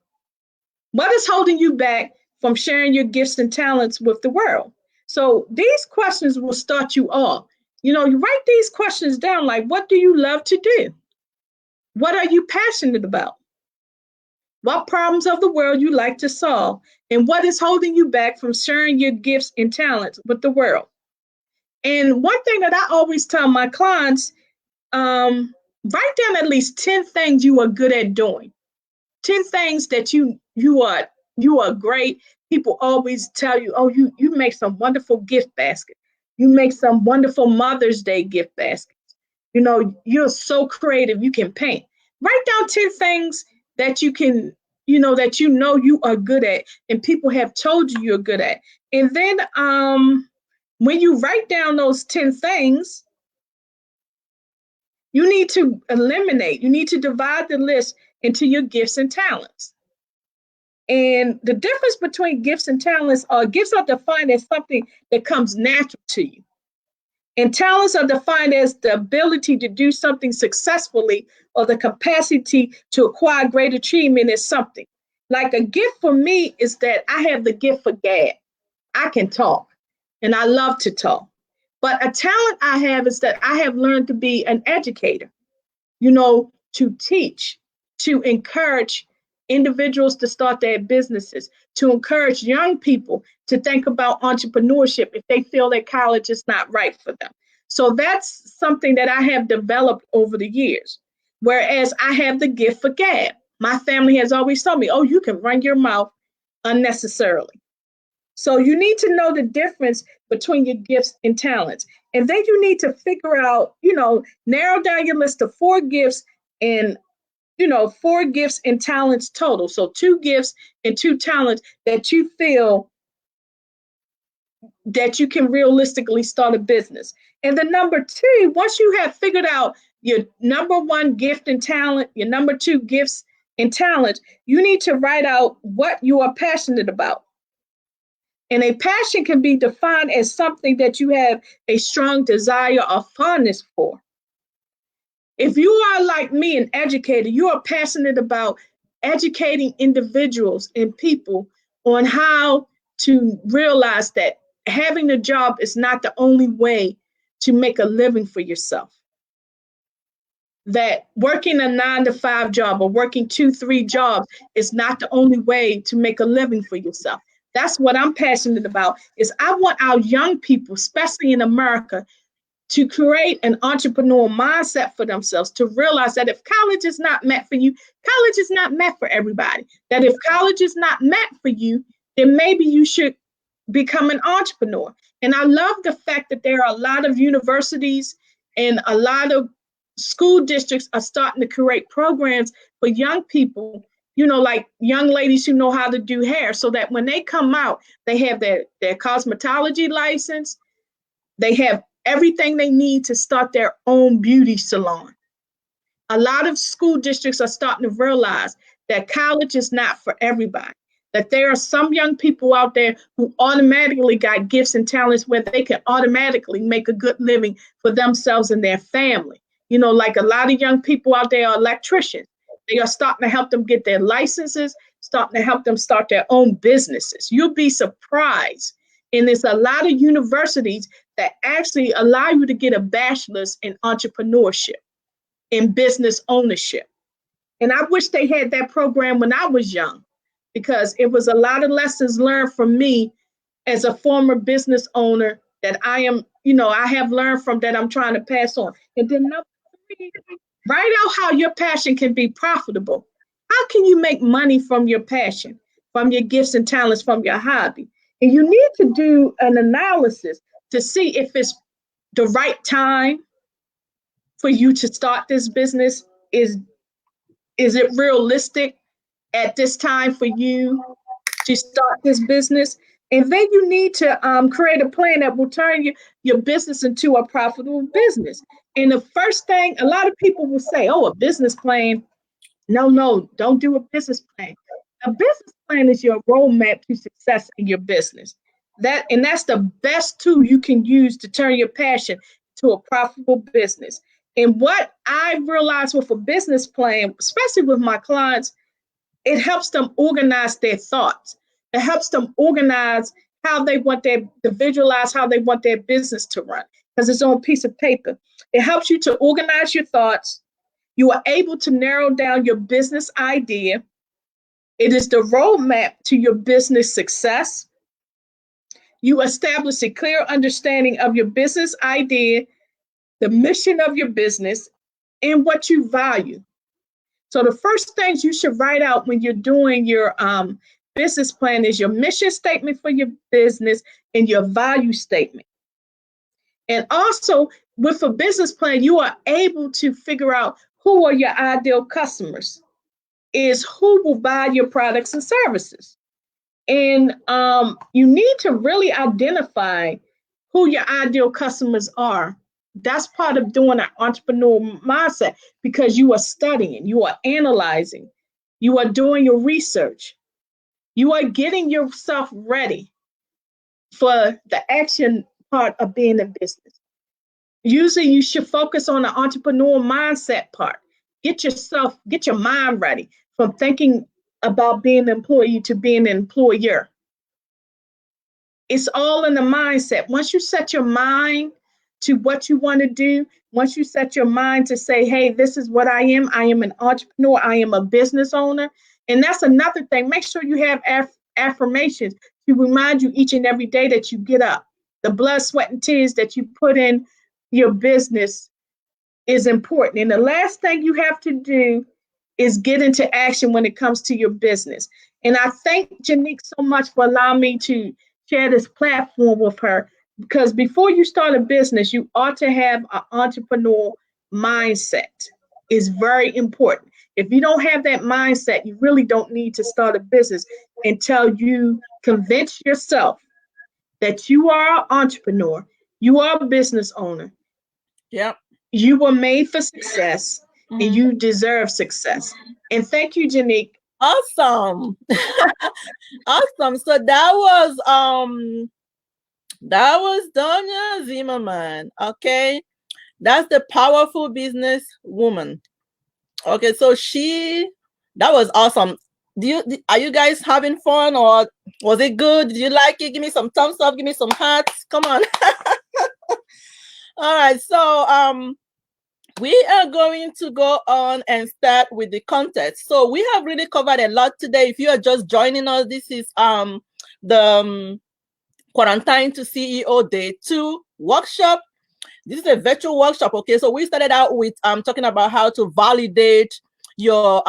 What is holding you back from sharing your gifts and talents with the world? So these questions will start you off. You write these questions down, like, what do you love to do? What are you passionate about? What problems of the world you like to solve? And what is holding you back from sharing your gifts and talents with the world? And one thing that I always tell my clients, write down at least 10 things you are good at doing. 10 things that you are great. People always tell you, oh, you make some wonderful gift baskets. You make some wonderful Mother's Day gift baskets. You're so creative, you can paint. Write down 10 things that you can, that you are good at and people have told you you're good at. And then when you write down those 10 things, you need to divide the list into your gifts and talents. And the difference between gifts and talents gifts are defined as something that comes natural to you. And talents are defined as the ability to do something successfully or the capacity to acquire great achievement in something. Like a gift for me is that I have the gift for gab. I can talk and I love to talk. But a talent I have is that I have learned to be an educator, to teach, to encourage individuals to start their businesses, to encourage young people to think about entrepreneurship if they feel that college is not right for them. So that's something that I have developed over the years. Whereas I have the gift for gab. My family has always told me, oh, you can run your mouth unnecessarily. So you need to know the difference between your gifts and talents. And then you need to figure out, narrow down your list of 4 gifts and 4 gifts and talents total. So 2 gifts and 2 talents that you feel that you can realistically start a business. And the number 2, once you have figured out your number 1 gift and talent, your number 2 gifts and talents, you need to write out what you are passionate about. And a passion can be defined as something that you have a strong desire or fondness for. If you are like me, an educator, you are passionate about educating individuals and people on how to realize that having a job is not the only way to make a living for yourself. That working a 9-to-5 job or working 2-3 jobs is not the only way to make a living for yourself. That's what I'm passionate about, is I want our young people, especially in America, to create an entrepreneurial mindset for themselves, to realize that if college is not meant for you, college is not meant for everybody. That if college is not meant for you, then maybe you should become an entrepreneur. And I love the fact that there are a lot of universities and a lot of school districts are starting to create programs for young people, like young ladies who know how to do hair, so that when they come out, they have their cosmetology license, they have everything they need to start their own beauty salon. A lot of school districts are starting to realize that college is not for everybody, that there are some young people out there who automatically got gifts and talents where they can automatically make a good living for themselves and their family. You know, like a lot of young people out there are electricians. They are starting to help them get their licenses, starting to help them start their own businesses. You'll be surprised. And there's a lot of universities that actually allow you to get a bachelor's in entrepreneurship, in business ownership. And I wish they had that program when I was young, because it was a lot of lessons learned from me as a former business owner that I am, I have learned from, that I'm trying to pass on. And then number three, write out how your passion can be profitable. How can you make money from your passion, from your gifts and talents, from your hobby? And you need to do an analysis to see if it's the right time for you to start this business. Is it realistic at this time for you to start this business? And then you need to create a plan that will turn your business into a profitable business. And the first thing, a lot of people will say, oh, a business plan. No, don't do a business plan. A business plan is your roadmap to success in your business. That's the best tool you can use to turn your passion to a profitable business. And what I realized with a business plan, especially with my clients, it helps them organize their thoughts. It helps them organize how they want to visualize how they want their business to run, because it's on a piece of paper. It helps you to organize your thoughts. You are able to narrow down your business idea. It is the roadmap to your business success. You establish a clear understanding of your business idea, the mission of your business, and what you value. So the first things you should write out when you're doing your business plan is your mission statement for your business and your value statement. And also with a business plan, you are able to figure out who are your ideal customers, is who will buy your products and services. And you need to really identify who your ideal customers are. That's part of doing an entrepreneur mindset, because you are studying, you are analyzing, you are doing your research, you are getting yourself ready for the action part of being in business. Usually you should focus on the entrepreneur mindset part. Get your mind ready from thinking about being an employee to being an employer. It's all in the mindset. Once you set your mind to what you want to do, once you set your mind to say, hey, this is what I am an entrepreneur, I am a business owner. And that's another thing. Make sure you have affirmations to remind you each and every day that you get up. The blood, sweat, and tears that you put in your business is important. And the last thing you have to do is get into action when it comes to your business. And I thank Janique so much for allowing me to share this platform with her, because before you start a business, you ought to have an entrepreneur mindset. It's very important. If you don't have that mindset, you really don't need to start a business until you convince yourself that you are an entrepreneur, you are a business owner. Yep. You were made for success, and you deserve success. And thank you, Janique. Awesome. Awesome. So that was Donya Zimmerman. Okay. That's the powerful business woman. Okay, so that was awesome. Are you guys having fun, or was it good? Did you like it? Give me some thumbs up, give me some hearts. Come on. All right, so we are going to go on and start with the contest. So we have really covered a lot today. If you are just joining us, this is the Quarantine to CEO Day 2 workshop. This is a virtual workshop. Okay, so we started out with talking about how to validate your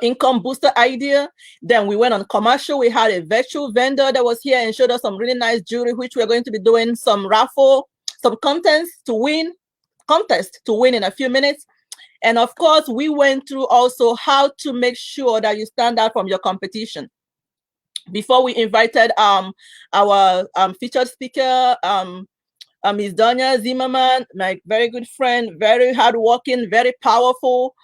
income booster idea. Then we went on commercial. We had a virtual vendor that was here and showed us some really nice jewelry, which we're going to be doing some raffle, some contest to win in a few minutes. And of course, we went through also how to make sure that you stand out from your competition. Before we invited our featured speaker, Ms. Donya Zimmerman, my very good friend, very hardworking, very powerful.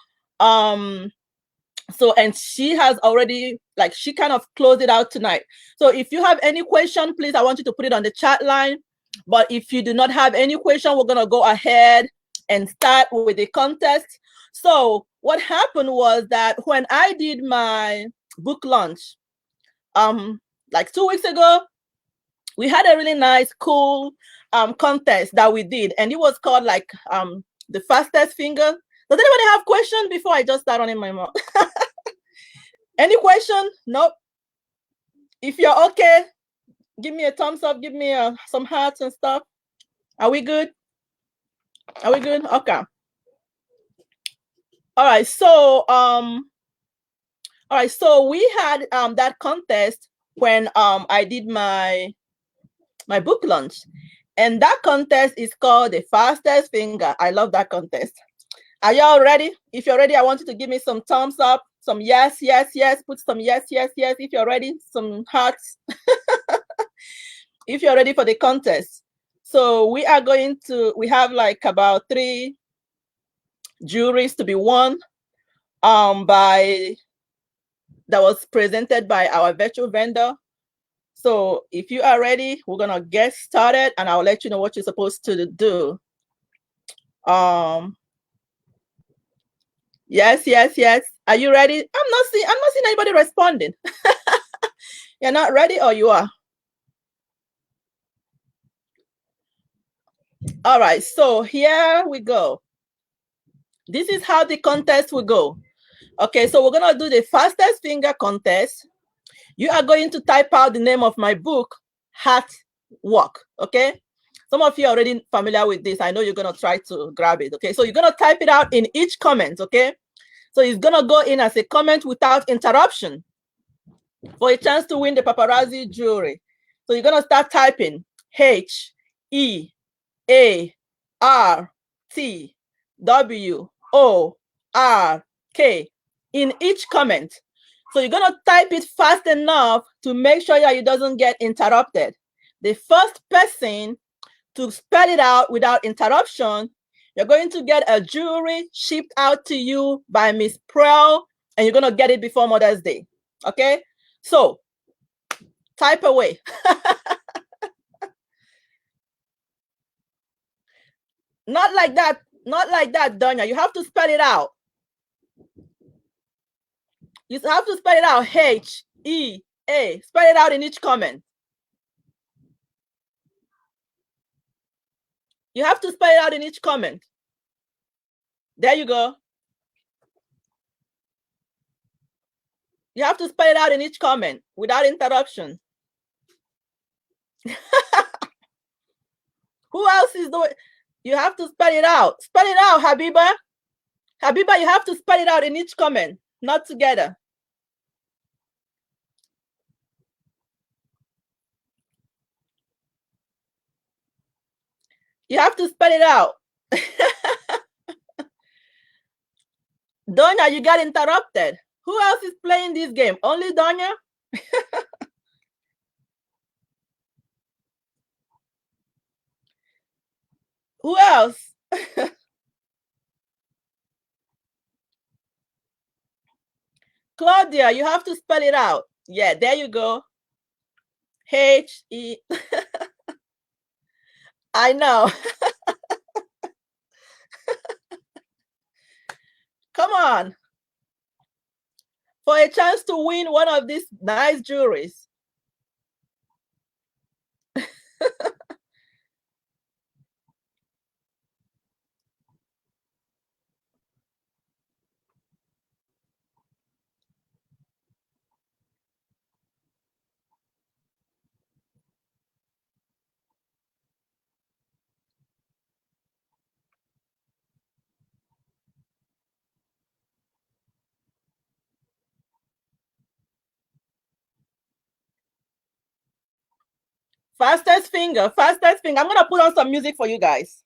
So, and she has already, she kind of closed it out tonight. So if you have any question, please, I want you to put it on the chat line. But if you do not have any question, we're going to go ahead and start with the contest. So what happened was that when I did my book launch, like 2 weeks ago, we had a really nice, cool contest that we did, and it was called like the fastest finger. Does anybody have questions before I just start running my mouth? Any question? Nope. If you're okay, give me a thumbs up, give me some hearts and stuff. Are we good? Are we good? Okay. All right. So we had that contest when I did my book launch, and that contest is called the fastest finger. I love that contest. Are y'all ready? If you're ready, I want you to give me some thumbs up, some yes, yes, yes. Put some yes, yes, yes. If you're ready, some hearts. If you're ready for the contest. So we have like about 3 juries to be won that was presented by our virtual vendor. So if you are ready, we're gonna get started, and I'll let you know what you're supposed to do. Yes, yes, yes. Are you ready? I'm not seeing anybody responding. You're not ready, or you are? All right, so here we go. This is how the contest will go. Okay, so we're gonna do the fastest finger contest. You are going to type out the name of my book, Heart Walk. Okay, some of you are already familiar with this. I know you're gonna try to grab it. Okay, so you're gonna type it out in each comment. Okay, so it's gonna go in as a comment without interruption for a chance to win the paparazzi jewelry. So you're gonna start typing HEARTWORK in each comment. So you're gonna type it fast enough to make sure that it doesn't get interrupted. The first person to spell it out without interruption, you're going to get a jewelry shipped out to you by Miss Pearl, and you're gonna get it before Mother's Day. Okay, so type away. Not like that, Donya. You have to spell it out. You have to spell it out, H-E-A. Spell it out in each comment. You have to spell it out in each comment. There you go. You have to spell it out in each comment without interruption. Who else is doing? You have to spell it out. Spell it out, Habiba. Habiba, you have to spell it out in each comment, not together. You have to spell it out. Donya, you got interrupted. Who else is playing this game? Only Donya? Who else? Claudia, you have to spell it out. Yeah, there you go. H-E. I know. Come on. For a chance to win one of these nice jewelries. Fastest finger, fastest finger. I'm going to put on some music for you guys.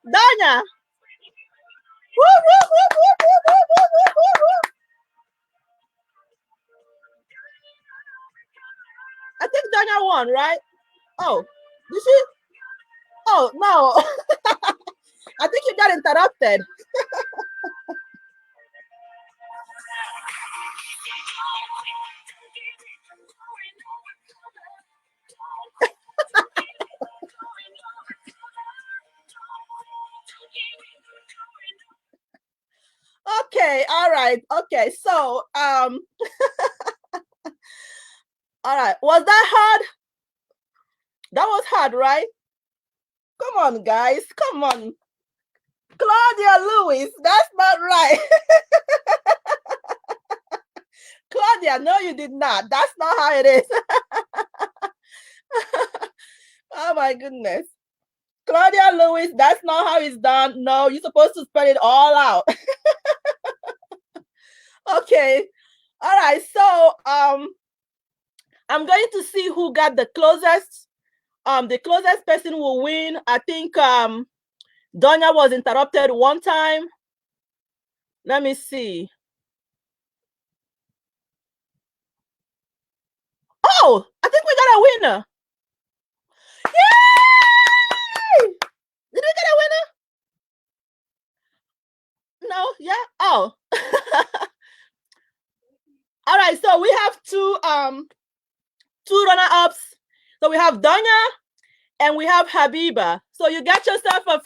Danya. Woo, woo, woo, woo, woo, woo, woo, woo, woo. I think Danya won, right? Oh, did she? Oh, no. I think you got interrupted. Okay, all right. Okay, so all right. Was that hard? That was hard, right? Come on, guys. Come on. Claudia Lewis, that's not right. Claudia, no, you did not. That's not how it is. Oh my goodness. Claudia Lewis, that's not how it's done. No, you're supposed to spell it all out. Okay. All right. So I'm going to see who got the closest. The closest person will win. I think Donya was interrupted one time. Let me see. Oh, I think we got a winner. Yay! Did we get a winner? No, yeah. Oh. All right, so we have two runner-ups. So we have Donya and we have Habiba. So you got yourself a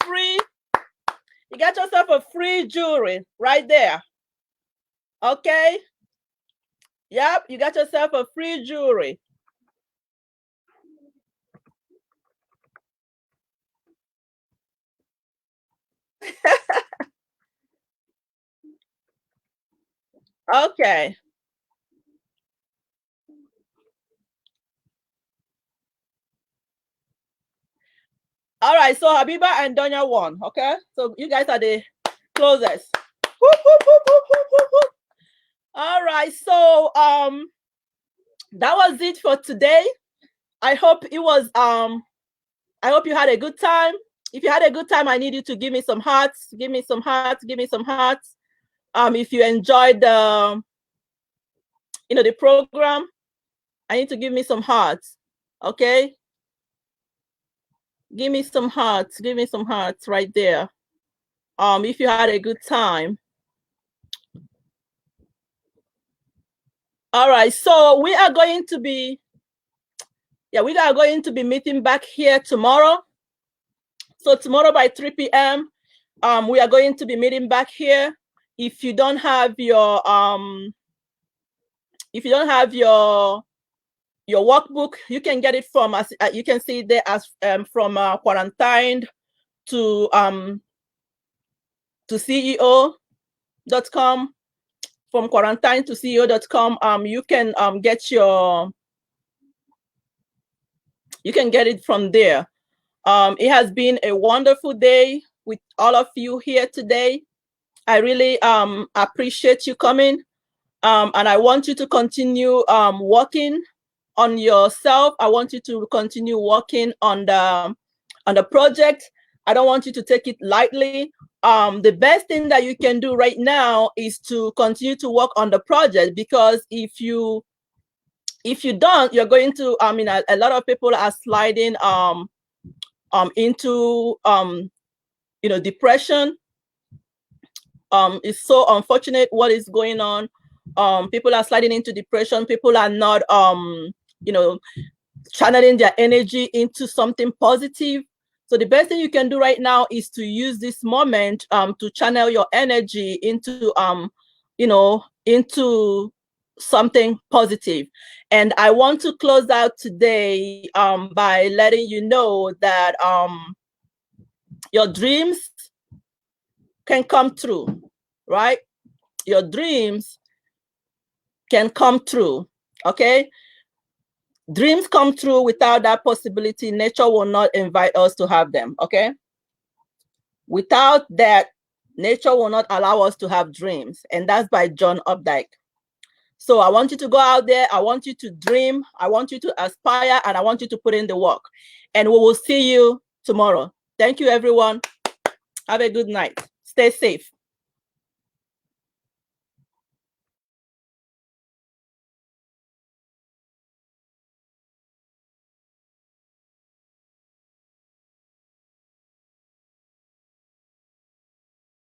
free jewelry right there. Okay. Yep, you got yourself a free jewelry. Okay. All right, so Habiba and Donya won. Okay, so you guys are the closest. Whoop, whoop, whoop, whoop, whoop, whoop, whoop. All right, so that was it for today. I hope it was I hope you had a good time. If you had a good time, I need you to give me some hearts. Give me some hearts. Give me some hearts. If you enjoyed the the program, I need to give me some hearts. Okay. Give me some hearts. Give me some hearts right there. If you had a good time. All right. So we are going to be meeting back here tomorrow. So tomorrow by 3 p.m. We are going to be meeting back here. If you don't have your workbook, you can get it from us. You can see it there as from quarantined to CEO.com. From quarantine to CEO.com. You can get it from there. It has been a wonderful day with all of you here today. I really appreciate you coming. And I want you to continue working on yourself. I want you to continue working on the project. I don't want you to take it lightly. The best thing that you can do right now is to continue to work on the project, because if you don't, you're going to, a lot of people are sliding into depression. It's so unfortunate what is going on. People are sliding into depression. People are not channeling their energy into something positive. So the best thing you can do right now is to use this moment to channel your energy into into something positive. And I want to close out today by letting you know that your dreams can come true, right? Your dreams can come true, okay? Dreams come true. Without that possibility, nature will not invite us to have them, okay? Without that, nature will not allow us to have dreams. And that's by John Updike. So I want you to go out there. I want you to dream. I want you to aspire, and I want you to put in the work. And we will see you tomorrow. Thank you, everyone. Have a good night. Stay safe.